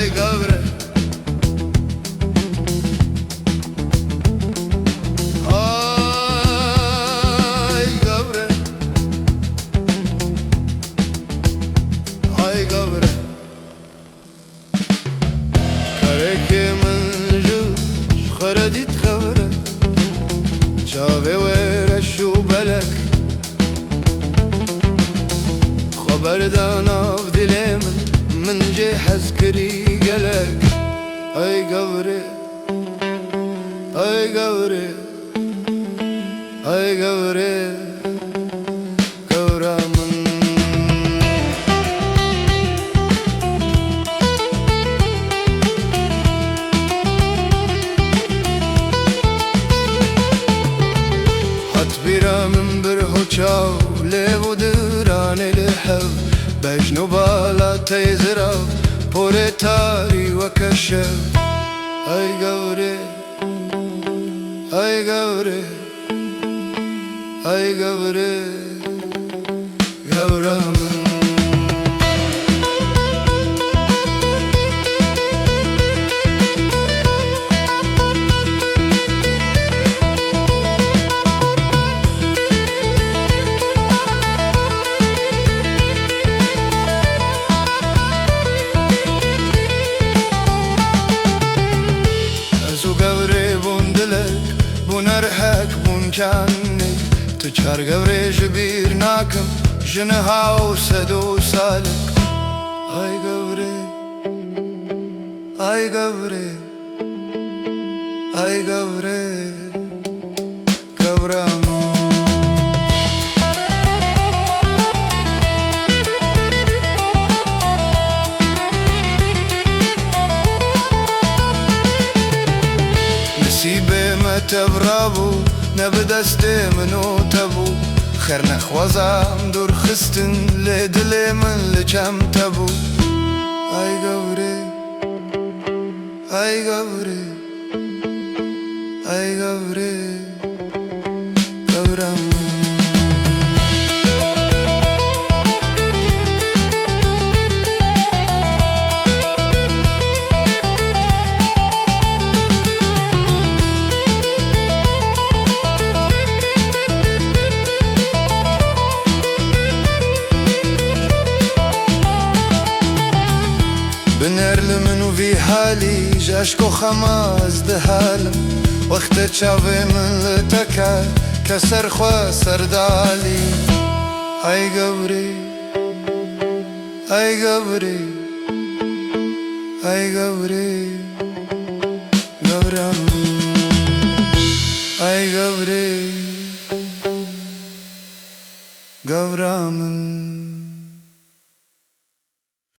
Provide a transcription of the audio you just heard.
ay gavre ay gavre ay gavre kareke منجو خرديت gavre جاوه وره شو بلك خبردان av dilim من جهز كري قلق اي قوري اي قوري اي قوري قورا من حت بيرا من برهو چاو ليبو دران الحب بجنو بالا تيزرا بوريتاري وكشف اي قوري اي قوري اي قوري قورا من نرحك بون كاني تجهر قبري جبير ناكم جنها وسدو سالك اي قبري اي قبري اي قبري قبران نسيبي ما تبرابو نبدستي منو تبو خيرنا خوازام دور خستن لدلي من لجم تبو اي قوري اي قوري اي قوري قورام بنرل منو في حالي جاشكو خماس دهالم وقت تشافي من لتكا كسر خوا سردالي اي قوري اي قوري اي قوري قورام اي قوري قورام